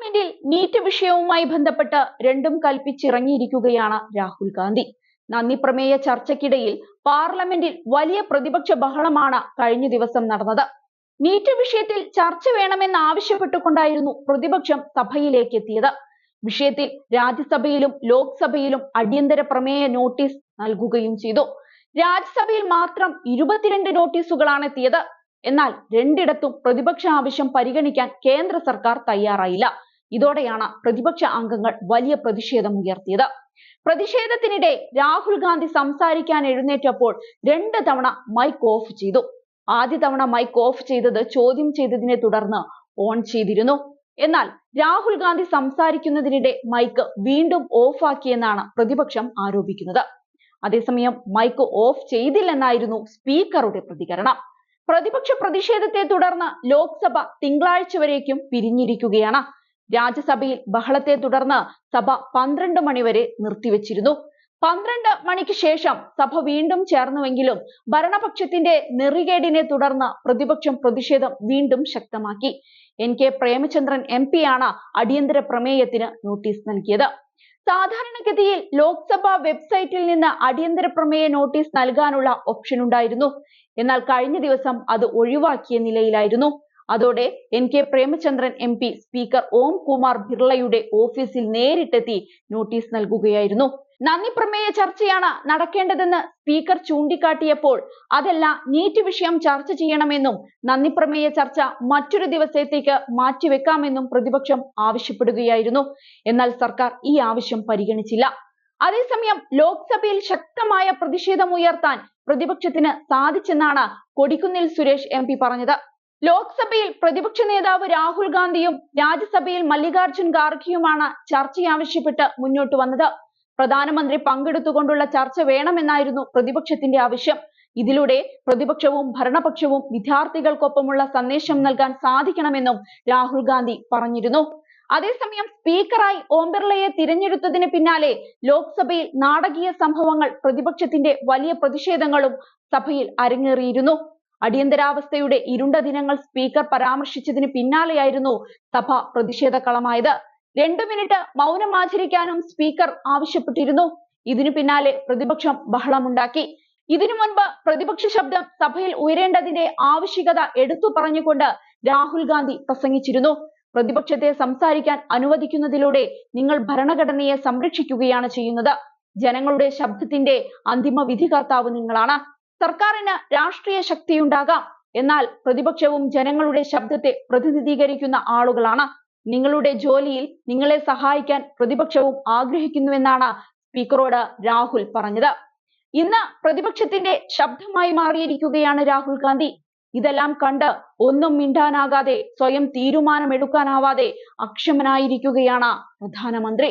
പാർലമെന്റിൽ നീറ്റ് വിഷയവുമായി ബന്ധപ്പെട്ട് രണ്ടും കൽപ്പിച്ചിറങ്ങിയിരിക്കുകയാണ് രാഹുൽ ഗാന്ധി. നന്ദി പ്രമേയ ചർച്ചയ്ക്കിടയിൽ പാർലമെന്റിൽ വലിയ പ്രതിപക്ഷ ബഹളമാണ് കഴിഞ്ഞ ദിവസം നടന്നത്. നീറ്റ് വിഷയത്തിൽ ചർച്ച വേണമെന്നാവശ്യപ്പെട്ടുകൊണ്ടായിരുന്നു പ്രതിപക്ഷം സഭയിലേക്ക് എത്തിയത്. വിഷയത്തിൽ രാജ്യസഭയിലും ലോക്സഭയിലും അടിയന്തര പ്രമേയ നോട്ടീസ് നൽകുകയും ചെയ്തു. രാജ്യസഭയിൽ മാത്രം 22 നോട്ടീസുകളാണ് എത്തിയത്. എന്നാൽ രണ്ടിടത്തും പ്രതിപക്ഷ ആവശ്യം പരിഗണിക്കാൻ കേന്ദ്ര സർക്കാർ തയ്യാറായില്ല. ഇതോടെയാണ് പ്രതിപക്ഷ അംഗങ്ങൾ വലിയ പ്രതിഷേധം ഉയർത്തിയത്. പ്രതിഷേധത്തിനിടെ രാഹുൽ ഗാന്ധി സംസാരിക്കാൻ എഴുന്നേറ്റപ്പോൾ 2 തവണ മൈക്ക് ഓഫ് ചെയ്തു. ആദ്യ തവണ മൈക്ക് ഓഫ് ചെയ്തത് ചോദ്യം ചെയ്തതിനെ തുടർന്ന് ഓൺ ചെയ്തിരുന്നു. എന്നാൽ രാഹുൽ ഗാന്ധി സംസാരിക്കുന്നതിനിടെ മൈക്ക് വീണ്ടും ഓഫ് ആക്കിയെന്നാണ് പ്രതിപക്ഷം ആരോപിക്കുന്നത്. അതേസമയം മൈക്ക് ഓഫ് ചെയ്തില്ലെന്നായിരുന്നു സ്പീക്കറുടെ പ്രതികരണം. പ്രതിപക്ഷ പ്രതിഷേധത്തെ തുടർന്ന് ലോക്സഭ തിങ്കളാഴ്ച വരേക്കും പിരിഞ്ഞിരിക്കുകയാണ്. രാജ്യസഭയിൽ ബഹളത്തെ തുടർന്ന് സഭ 12 മണി വരെ നിർത്തിവെച്ചിരുന്നു. 12 മണിക്ക് ശേഷം സഭ വീണ്ടും ചേർന്നുവെങ്കിലും ഭരണപക്ഷത്തിന്റെ നെറികേടിനെ തുടർന്ന് പ്രതിപക്ഷം പ്രതിഷേധം വീണ്ടും ശക്തമാക്കി. NK പ്രേമചന്ദ്രൻ MP ആണ് അടിയന്തര പ്രമേയത്തിന് നോട്ടീസ് നൽകിയത്. സാധാരണഗതിയിൽ ലോക്സഭ വെബ്സൈറ്റിൽ നിന്ന് അടിയന്തര പ്രമേയ നോട്ടീസ് നൽകാനുള്ള ഓപ്ഷൻ ഉണ്ടായിരുന്നു. എന്നാൽ കഴിഞ്ഞ ദിവസം അത് ഒഴിവാക്കിയ നിലയിലായിരുന്നു. അതോടെ NK പ്രേമചന്ദ്രൻ MP സ്പീക്കർ ഓം കുമാർ ബിർളയുടെ ഓഫീസിൽ നേരിട്ടെത്തി നോട്ടീസ് നൽകുകയായിരുന്നു. നന്ദി പ്രമേയ ചർച്ചയാണ് നടക്കേണ്ടതെന്ന് സ്പീക്കർ ചൂണ്ടിക്കാട്ടിയപ്പോൾ അതല്ല, നീറ്റ് വിഷയം ചർച്ച ചെയ്യണമെന്നും നന്ദി പ്രമേയ ചർച്ച മറ്റൊരു ദിവസത്തേക്ക് മാറ്റിവെക്കാമെന്നും പ്രതിപക്ഷം ആവശ്യപ്പെടുകയായിരുന്നു. എന്നാൽ സർക്കാർ ഈ ആവശ്യം പരിഗണിച്ചില്ല. അതേസമയം ലോക്സഭയിൽ ശക്തമായ പ്രതിഷേധം ഉയർത്താൻ പ്രതിപക്ഷത്തിന് സാധിച്ചെന്നാണ് കൊടിക്കുന്നിൽ സുരേഷ് MP പറഞ്ഞത്. ലോക്സഭയിൽ പ്രതിപക്ഷ നേതാവ് രാഹുൽ ഗാന്ധിയും രാജ്യസഭയിൽ മല്ലികാർജുൻ ഖാർഗെയുമാണ് ചർച്ചയാവശ്യപ്പെട്ട് മുന്നോട്ട് വന്നത്. പ്രധാനമന്ത്രി പങ്കെടുത്തുകൊണ്ടുള്ള ചർച്ച വേണമെന്നായിരുന്നു പ്രതിപക്ഷത്തിന്റെ ആവശ്യം. ഇതിലൂടെ പ്രതിപക്ഷവും ഭരണപക്ഷവും വിദ്യാർത്ഥികൾക്കൊപ്പമുള്ള സന്ദേശം നൽകാൻ സാധിക്കണമെന്നും രാഹുൽ ഗാന്ധി പറഞ്ഞിരുന്നു. അതേസമയം സ്പീക്കറായി ഓം ബിർളയെ തിരഞ്ഞെടുത്തതിന് പിന്നാലെ ലോക്സഭയിൽ നാടകീയ സംഭവങ്ങൾ പ്രതിപക്ഷത്തിന്റെ വലിയ പ്രതിഷേധങ്ങളും സഭയിൽ അരങ്ങേറിയിരുന്നു. അടിയന്തരാവസ്ഥയുടെ ഇരുണ്ട ദിനങ്ങൾ സ്പീക്കർ പരാമർശിച്ചതിന് പിന്നാലെയായിരുന്നു സഭ പ്രതിഷേധക്കളമായത്. 2 മിനിറ്റ് മൗനമാചരിക്കാനും സ്പീക്കർ ആവശ്യപ്പെട്ടിരുന്നു. ഇതിനു പിന്നാലെ പ്രതിപക്ഷം ബഹളമുണ്ടാക്കി. ഇതിനു മുൻപ് പ്രതിപക്ഷ ശബ്ദം സഭയിൽ ഉയരേണ്ടതിന്റെ ആവശ്യകത എടുത്തു പറഞ്ഞുകൊണ്ട് രാഹുൽ ഗാന്ധി പ്രസംഗിച്ചിരുന്നു. പ്രതിപക്ഷത്തെ സംസാരിക്കാൻ അനുവദിക്കുന്നതിലൂടെ നിങ്ങൾ ഭരണഘടനയെ സംരക്ഷിക്കുകയാണ് ചെയ്യുന്നത്. ജനങ്ങളുടെ ശബ്ദത്തിന്റെ അന്തിമ വിധികർത്താവ് നിങ്ങളാണ്. സർക്കാരിന് രാഷ്ട്രീയ ശക്തിയുണ്ടാകാം, എന്നാൽ പ്രതിപക്ഷവും ജനങ്ങളുടെ ശബ്ദത്തെ പ്രതിനിധീകരിക്കുന്ന ആളുകളാണ്. നിങ്ങളുടെ ജോലിയിൽ നിങ്ങളെ സഹായിക്കാൻ പ്രതിപക്ഷവും ആഗ്രഹിക്കുന്നുവെന്നാണ് സ്പീക്കറോട് രാഹുൽ പറഞ്ഞത്. ഇന്ന് പ്രതിപക്ഷത്തിന്റെ ശബ്ദമായി മാറിയിരിക്കുകയാണ് രാഹുൽ ഗാന്ധി. ഇതെല്ലാം കണ്ട് ഒന്നും മിണ്ടാനാകാതെ, സ്വയം തീരുമാനമെടുക്കാനാവാതെ അക്ഷമനായിരിക്കുകയാണ് പ്രധാനമന്ത്രി.